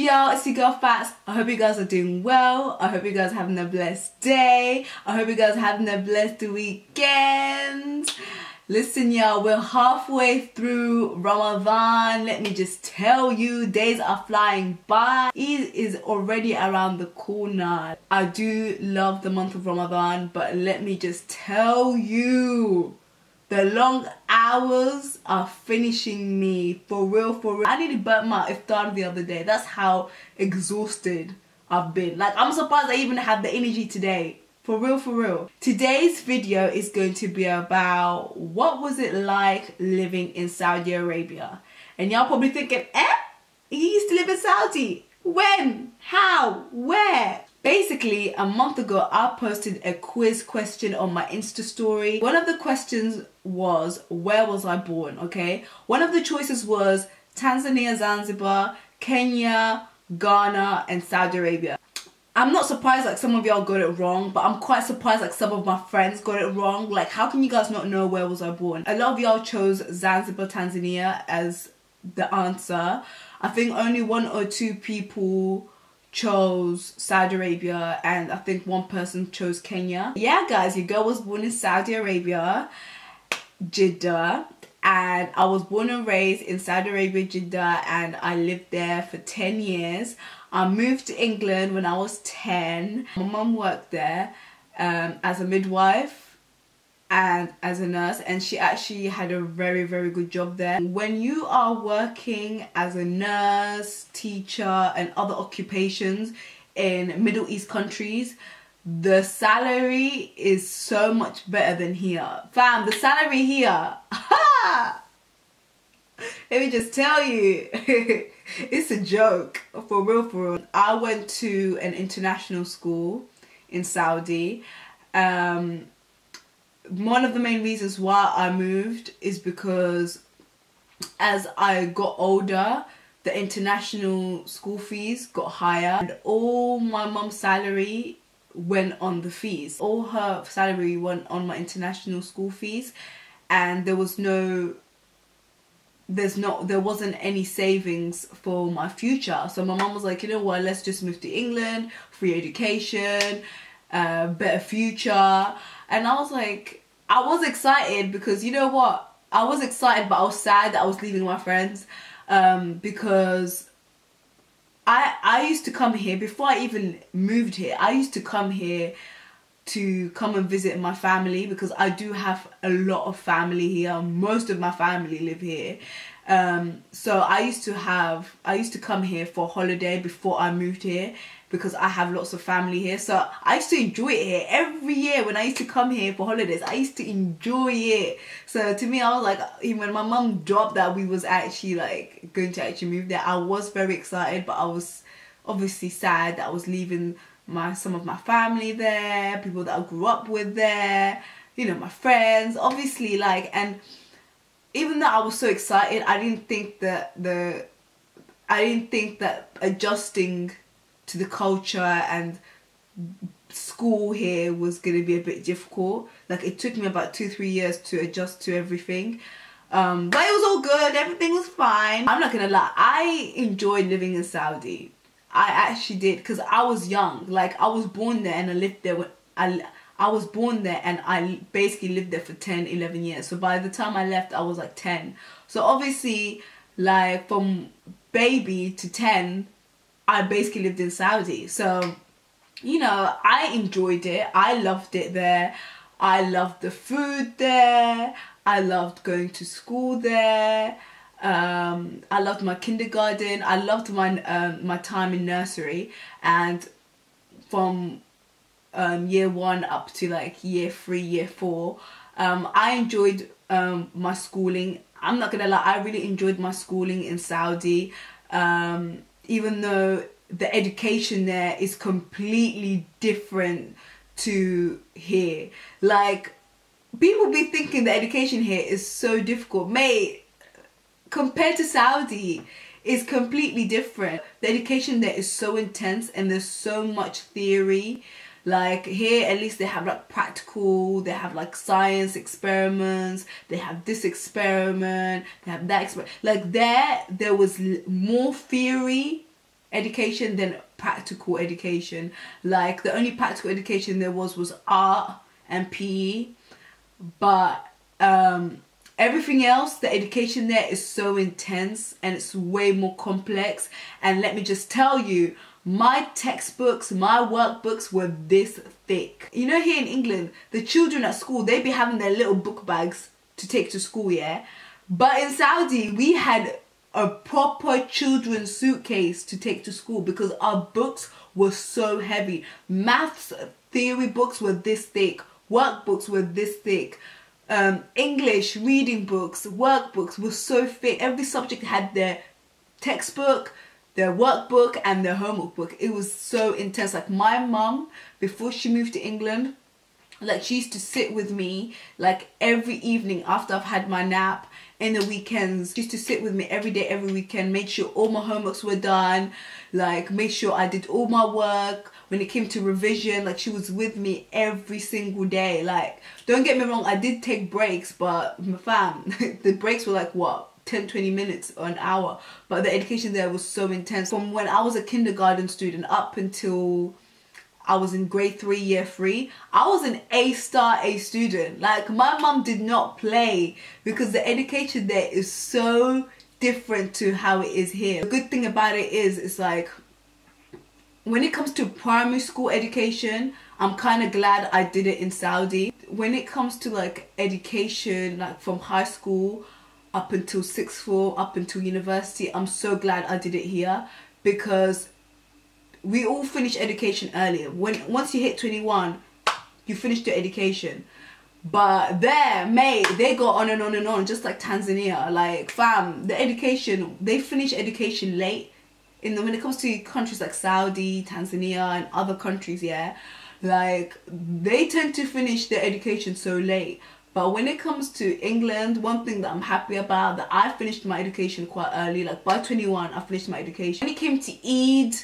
y'all, it's your girl Fats. I hope you guys are doing well. I hope you guys are having a blessed day. I hope you guys are having a blessed weekend. Listen y'all, we're halfway through Ramadan. Let me just tell you, days are flying by. Eid is already around the corner. I do love the month of Ramadan, but let me just tell you, the long hours are finishing me, for real, for real. I nearly burnt my iftar the other day. That's how exhausted I've been. Like, I'm surprised I even have the energy today. For real, for real. Today's video is going to be about what was it like living in Saudi Arabia. And y'all probably thinking, you used to live in Saudi? When? How? Where? Basically, a month ago, I posted a quiz question on my Insta story. One of the questions was, where was I born, okay? One of the choices was Tanzania, Zanzibar, Kenya, Ghana, and Saudi Arabia. I'm not surprised like some of y'all got it wrong, but I'm quite surprised like some of my friends got it wrong. Like, how can you guys not know where was I born? A lot of y'all chose Zanzibar, Tanzania as the answer. I think only 1 or 2 people chose Saudi Arabia, and I think 1 person chose Kenya. Yeah guys, your girl was born in Saudi Arabia, Jeddah, and I was born and raised in Saudi Arabia, Jeddah, and I lived there for 10 years. I moved to England when I was 10. My mum worked there as a midwife and as a nurse, and she actually had a very, very good job there. When you are working as a nurse, teacher, and other occupations in Middle East countries, the salary is so much better than here. Fam, the salary here, let me just tell you, it's a joke, for real, for real. I went to an international school in Saudi. One of the main reasons why I moved is because as I got older, the international school fees got higher, and all my mum's salary went on the fees. All her salary went on my international school fees, and there wasn't any savings for my future. So my mum was like, you know what, let's just move to England, free education, better future. And I was like, I was excited because, you know what, I was excited, but I was sad that I was leaving my friends, because I used to come here, before I even moved here, I used to come here to come and visit my family, because I do have a lot of family here. Most of my family live here. So I used to come here for holiday before I moved here, because I have lots of family here. So I used to enjoy it here. Every year when I used to come here for holidays, I used to enjoy it. So to me, I was like, even when my mum dropped that we was actually like going to actually move there, I was very excited, but I was obviously sad that I was leaving some of my family there, people that I grew up with there, you know, my friends, obviously, like. And even though I was so excited, I didn't think that adjusting to the culture and school here was going to be a bit difficult. Like, it took me about 2-3 years to adjust to everything, but it was all good, everything was fine. I'm not gonna lie, I enjoyed living in Saudi. I actually did, because I was young. Like, I was born there and I lived there when I was born there, and I basically lived there for 10-11 years. So by the time I left, I was like 10. So obviously, like, from baby to 10, I basically lived in Saudi. So, you know, I enjoyed it. I loved it there. I loved the food there. I loved going to school there. I loved my kindergarten. I loved my time in nursery, and from year 1 up to like year 3, year 4, I enjoyed my schooling. I'm not gonna lie, I really enjoyed my schooling in Saudi, even though the education there is completely different to here. Like, people be thinking the education here is so difficult, mate. Compared to Saudi, it's completely different. The education there is so intense, and there's so much theory. Like, here at least they have like practical, they have like science experiments, they have this experiment, they have that experiment. Like, there was more theory education than practical education. Like the only practical education there was art and PE, but everything else, the education there is so intense and it's way more complex. And let me just tell you, my textbooks, my workbooks were this thick. You know, here in England, the children at school, they be having their little book bags to take to school, yeah? But in Saudi, we had a proper children's suitcase to take to school because our books were so heavy. Maths theory books were this thick, workbooks were this thick. English reading books, workbooks were so thick. Every subject had their textbook, their workbook and their homework book. It was so intense. Like my mum, before she moved to England, like she used to sit with me like every evening after I've had my nap, in the weekends. She used to sit with me every day, every weekend, made sure all my homeworks were done, like made sure I did all my work. When it came to revision, like she was with me every single day. Like, don't get me wrong, I did take breaks, but fam, the breaks were like what, 10-20 minutes or an hour. But the education there was so intense. From when I was a kindergarten student up until I was in grade 3, year 3, I was an A-star A student. Like my mum did not play because the education there is so different to how it is here. The good thing about it is, it's like, when it comes to primary school education, I'm kind of glad I did it in Saudi. When it comes to like education, like from high school up until 6th form, up until university, I'm so glad I did it here because we all finish education earlier. Once you hit 21, you finish your education. But there, mate, they go on and on and on, just like Tanzania. Like, fam, the education, they finish education late. When it comes to countries like Saudi, Tanzania and other countries, yeah, like they tend to finish their education so late. But when it comes to England, one thing that I'm happy about, that I finished my education quite early. Like by 21, I finished my education. When it came to Eid,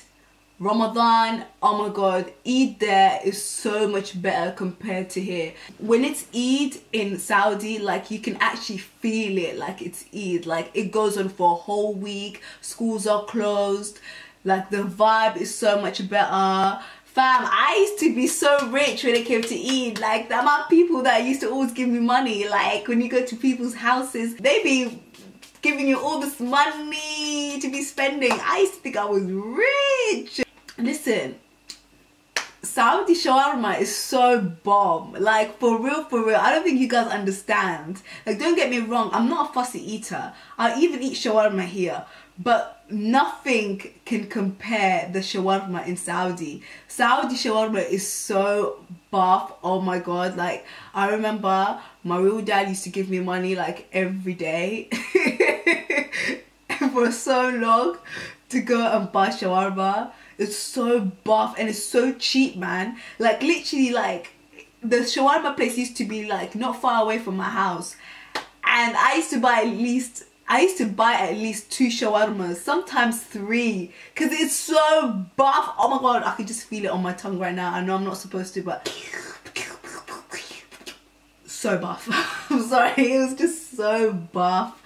Ramadan, oh my god, Eid there is so much better compared to here. When it's Eid in Saudi, like you can actually feel it, like it's Eid. Like it goes on for a whole week, schools are closed, like the vibe is so much better. Fam, I used to be so rich when it came to Eid. Like the amount of people that used to always give me money, like when you go to people's houses, they be giving you all this money to be spending. I used to think I was rich. Listen, Saudi shawarma is so bomb. Like for real, I don't think you guys understand. Like don't get me wrong, I'm not a fussy eater. I even eat shawarma here, but nothing can compare the shawarma in Saudi. Saudi shawarma is so buff, oh my god. Like I remember my real dad used to give me money like every day for so long to go and buy shawarma. It's so buff and it's so cheap, man. Like literally, like the shawarma place used to be like not far away from my house, and I used to buy at least 2 shawarmas, sometimes 3, because it's so buff. Oh my god, I can just feel it on my tongue right now. I know I'm not supposed to, but so buff. I'm sorry, it was just so buff.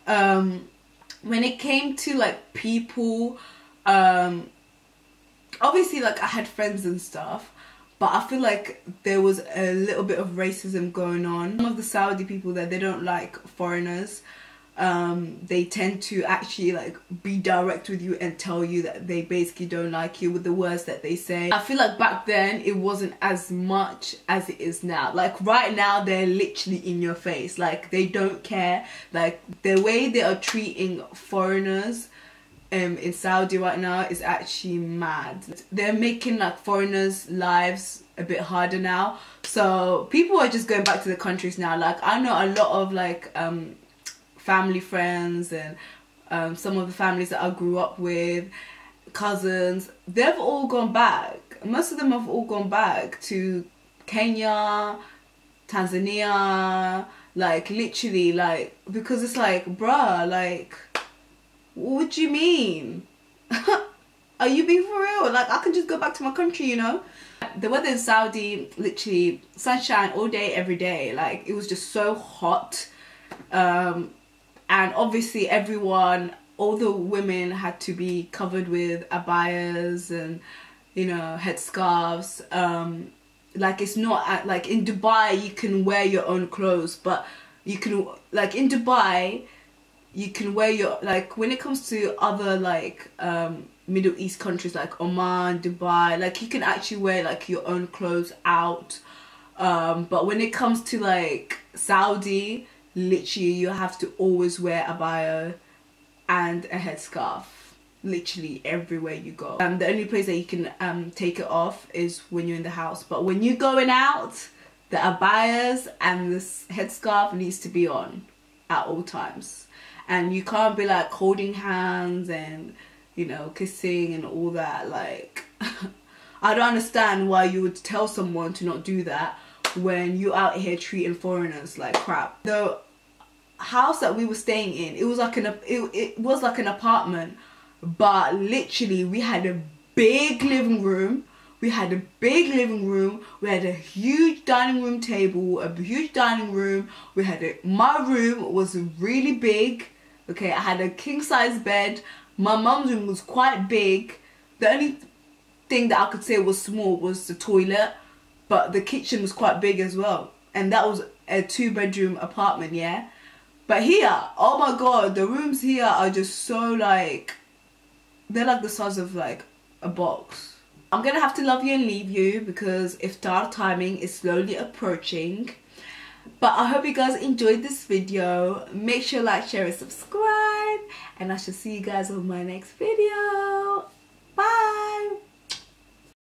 When it came to like people, obviously like I had friends and stuff, but I feel like there was a little bit of racism going on. Some of the Saudi people there, they don't like foreigners. They tend to actually like be direct with you and tell you that they basically don't like you with the words that they say. I feel like back then it wasn't as much as it is now. Like right now they're literally in your face, like they don't care. Like the way they are treating foreigners in Saudi right now is actually mad. They're making like foreigners' lives a bit harder now, so people are just going back to the countries now. Like I know a lot of like family friends and some of the families that I grew up with, cousins, they've all gone back. Most of them have all gone back to Kenya, Tanzania, like literally, like, because it's like, bruh, like, what do you mean? Are you being for real? Like, I can just go back to my country, you know? The weather in Saudi, literally sunshine all day, every day. Like, it was just so hot. And obviously everyone all the women had to be covered with abayas and, you know, headscarves. Like, it's not like in Dubai you can wear your own clothes, but you can, like in Dubai you can wear your, like when it comes to other like Middle East countries like Oman, Dubai, like you can actually wear like your own clothes out, but when it comes to like Saudi, literally you have to always wear abaya and a headscarf, literally everywhere you go. The only place that you can take it off is when you're in the house, but when you're going out, the abayas and this headscarf needs to be on at all times, and you can't be like holding hands and, you know, kissing and all that. Like I don't understand why you would tell someone to not do that when you're out here treating foreigners like crap. The house that we were staying in, it was like it was like an apartment, but literally we had a big living room. We had a huge dining room table, a huge dining room. We had my room was really big. Okay, I had a king size bed. My mum's room was quite big. The only thing that I could say was small was the toilet, but the kitchen was quite big as well. And that was a 2-bedroom apartment, yeah. But here, oh my god, the rooms here are just so like, they're like the size of like a box. I'm gonna have to love you and leave you because iftar timing is slowly approaching. But I hope you guys enjoyed this video. Make sure to like, share and subscribe, and I shall see you guys on my next video.